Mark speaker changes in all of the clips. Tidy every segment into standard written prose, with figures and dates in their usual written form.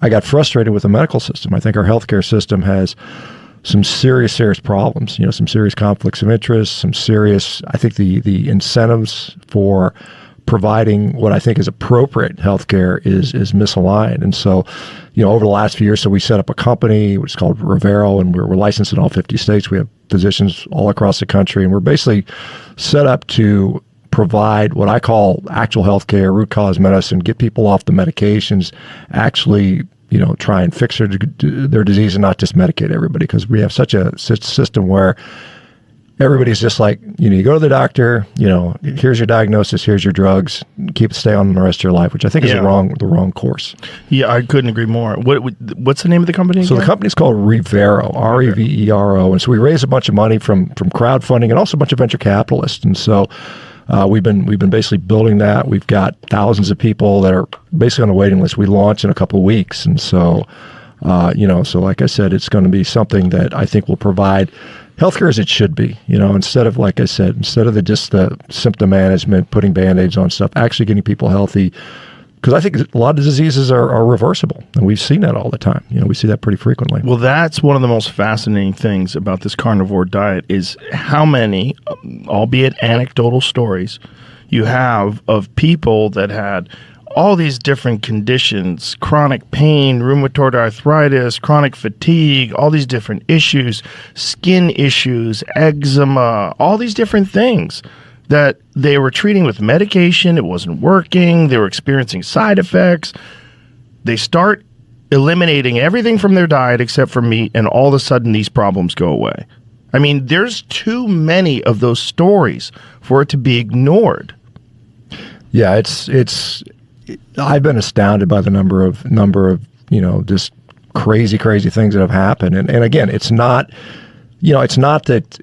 Speaker 1: I got frustrated with the medical system. I think our healthcare system has some serious problems, some serious conflicts of interest, some serious, I think the incentives for providing what I think is appropriate healthcare is misaligned. And so, over the last few years, so we set up a company, which is called Rivero, and we're licensed in all 50 states. We have physicians all across the country, and we're basically set up to provide what I call actual healthcare, root cause medicine, get people off the medications, actually, try and fix their disease and not just medicate everybody, because we have such a system where everybody's just like, you go to the doctor, here's your diagnosis, here's your drugs, stay on the rest of your life, which I think is the wrong course.
Speaker 2: Yeah, I couldn't agree more. What's the name of the company again?
Speaker 1: So the company's called Rivero, Revero. And so we raised a bunch of money from crowdfunding and also a bunch of venture capitalists. And so we've been basically building that. We've got thousands of people that are basically on the waiting list. We launch in a couple of weeks. And so, so like I said, it's going to be something that I think will provide healthcare as it should be, instead of, like I said, instead of just the symptom management, putting Band-Aids on stuff, actually getting people healthy. Because I think a lot of diseases are reversible, and we've seen that all the time. We see that pretty frequently.
Speaker 2: Well, that's one of the most fascinating things about this carnivore diet is how many, albeit anecdotal stories, you have of people that had all these different conditions, chronic pain, rheumatoid arthritis, chronic fatigue, all these different issues, skin issues, eczema, all these different things that they were treating with medication. It wasn't working. They were experiencing side effects. They start eliminating everything from their diet except for meat, and all of a sudden these problems go away. I mean, there's too many of those stories for it to be ignored.
Speaker 1: Yeah, it's I've been astounded by the number of just crazy things that have happened. And again, it's not that,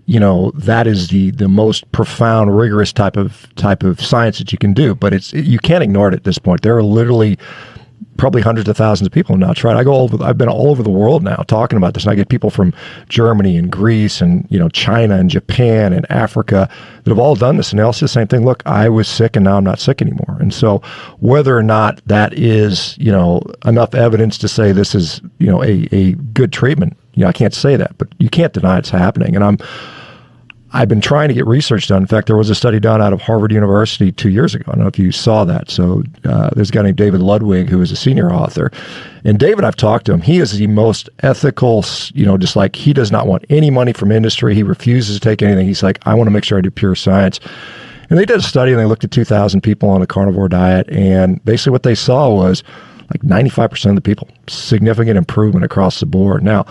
Speaker 1: that is the most profound, rigorous type of science that you can do, but you can't ignore it at this point. There are literally probably hundreds of thousands of people now tried. I've been all over the world now talking about this, and I get people from Germany and Greece and China and Japan and Africa that have all done this, and they all say the same thing. Look, I was sick and now I'm not sick anymore. And so whether or not that is enough evidence to say this is a good treatment, I can't say that, but you can't deny it's happening. And I've been trying to get research done. In fact, there was a study done out of Harvard University 2 years ago. I don't know if you saw that. So there's a guy named David Ludwig, who is a senior author. And David, I've talked to him. He is the most ethical, just like he does not want any money from industry. He refuses to take anything. He's like, I want to make sure I do pure science. And they did a study, and they looked at 2,000 people on a carnivore diet. And basically what they saw was like 95% of the people, significant improvement across the board. Now,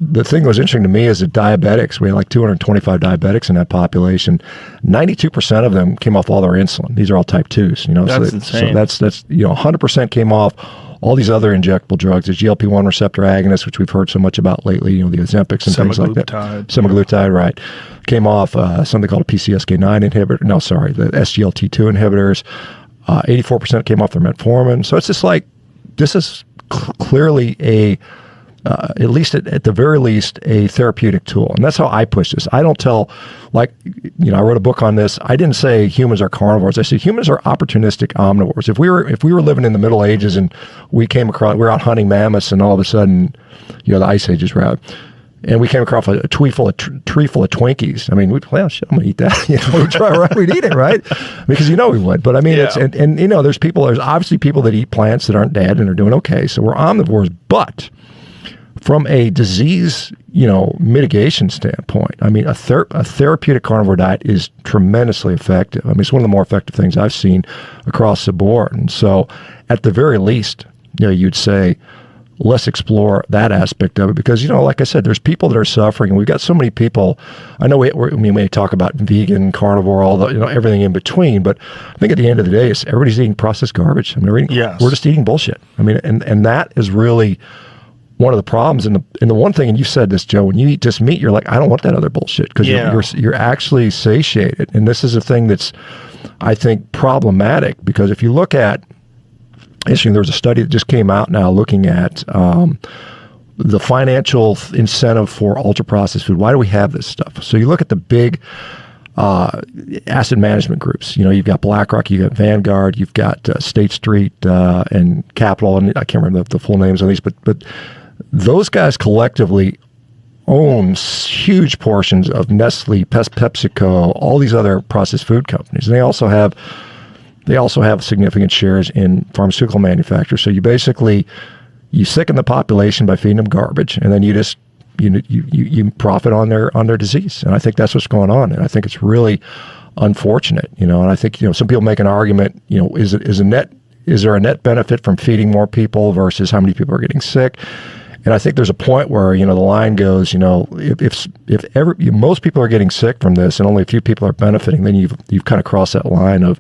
Speaker 1: the thing that was interesting to me is that diabetics, we had like 225 diabetics in that population. 92% of them came off all their insulin. These are all type 2s.
Speaker 2: That's insane.
Speaker 1: So that's 100% came off all these other injectable drugs, the GLP-1 receptor agonists, which we've heard so much about lately, the Ozempics and things like that. Semaglutide, right. Came off something called a PCSK9 inhibitor. No, sorry, the SGLT2 inhibitors. 84% came off their metformin. So it's just like, this is clearly at least at the very least, a therapeutic tool. And that's how I push this. I don't tell, I wrote a book on this. I didn't say humans are carnivores. I said humans are opportunistic omnivores. If we were living in the Middle Ages and we were out hunting mammoths, and all of a sudden, the Ice Ages were out, and we came across a tree full of Twinkies. I mean, shit, I'm gonna eat that. We'd try, right? We'd eat it, right? Because we would. But I mean, it's and there's obviously people that eat plants that aren't dead and are doing okay. So we're omnivores, but from a disease, mitigation standpoint, I mean, a therapeutic carnivore diet is tremendously effective. I mean, it's one of the more effective things I've seen across the board. And so, at the very least, you'd say, let's explore that aspect of it, because, like I said, there's people that are suffering, and we've got so many people. I know we may talk about vegan, carnivore, all the, everything in between, but I think at the end of the day, everybody's eating processed garbage. I mean, we're just eating bullshit. I mean, and that is really one of the problems. And the one thing, and you said this, Joe, when you eat just meat, you're like, I don't want that other bullshit, because you're actually satiated. And this is a thing that's, I think, problematic, because if you look at, there was a study that just came out now looking at the financial incentive for ultra-processed food. Why do we have this stuff? So you look at the big asset management groups. You've got BlackRock, you've got Vanguard, you've got State Street and Capital, and I can't remember the full names on these, but those guys collectively own huge portions of Nestle, PepsiCo, all these other processed food companies. And they also have significant shares in pharmaceutical manufacturers. So you sicken the population by feeding them garbage, and then you profit on their disease. And I think that's what's going on. And I think it's really unfortunate, and I think, some people make an argument, is there a net benefit from feeding more people versus how many people are getting sick? And I think there's a point where, the line goes, if most people are getting sick from this and only a few people are benefiting, then you've kind of crossed that line of,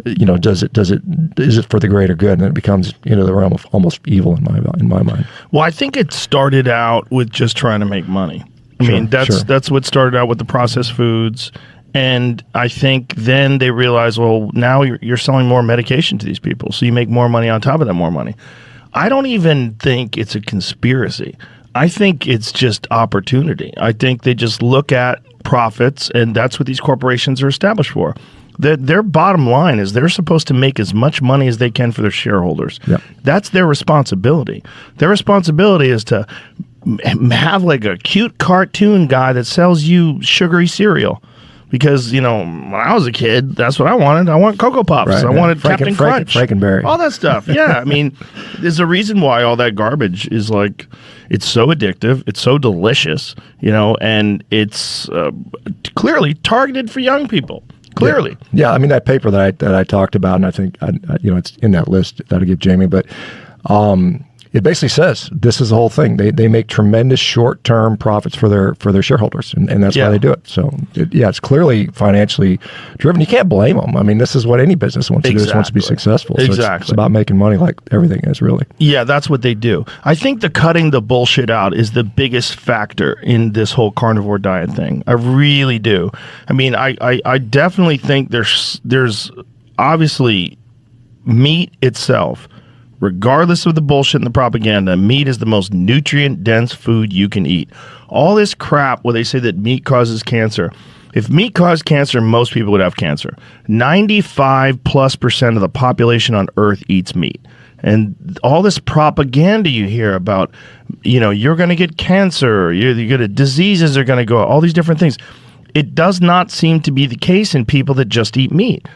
Speaker 1: is it for the greater good? And it becomes, the realm of almost evil in my mind.
Speaker 2: Well, I think it started out with just trying to make money. I mean, that's what started out with the processed foods. And I think then they realized, well, now you're selling more medication to these people, so you make more money on top of that more money. I don't even think it's a conspiracy. I think it's just opportunity. I think they just look at profits, and that's what these corporations are established for. Their bottom line is they're supposed to make as much money as they can for their shareholders. Yep. That's their responsibility. Their responsibility is to have like a cute cartoon guy that sells you sugary cereal. Because, when I was a kid, that's what I wanted. I want Cocoa Pops. Right, I wanted Captain Crunch.
Speaker 1: Frankenberry.
Speaker 2: All that stuff. Yeah, I mean, there's a reason why all that garbage is like, it's so addictive. It's so delicious, and it's clearly targeted for young people. Clearly.
Speaker 1: Yeah, I mean, that paper that I talked about, and I think, it's in that list that I give Jamie, but it basically says this is the whole thing. They make tremendous short-term profits for their shareholders, and that's why they do it. So it's clearly financially driven. You can't blame them. I mean, this is what any business wants to do. It wants to be successful. So it's about making money, like everything is, really.
Speaker 2: Yeah, that's what they do. I think the cutting the bullshit out is the biggest factor in this whole carnivore diet thing. I really do. I mean, I definitely think there's obviously meat itself. Regardless of the bullshit and the propaganda, meat is the most nutrient-dense food you can eat. All this crap where they say that meat causes cancer. If meat caused cancer, most people would have cancer. 95+% of the population on Earth eats meat. And all this propaganda you hear about, you're going to get cancer, diseases are going to go, all these different things. It does not seem to be the case in people that just eat meat.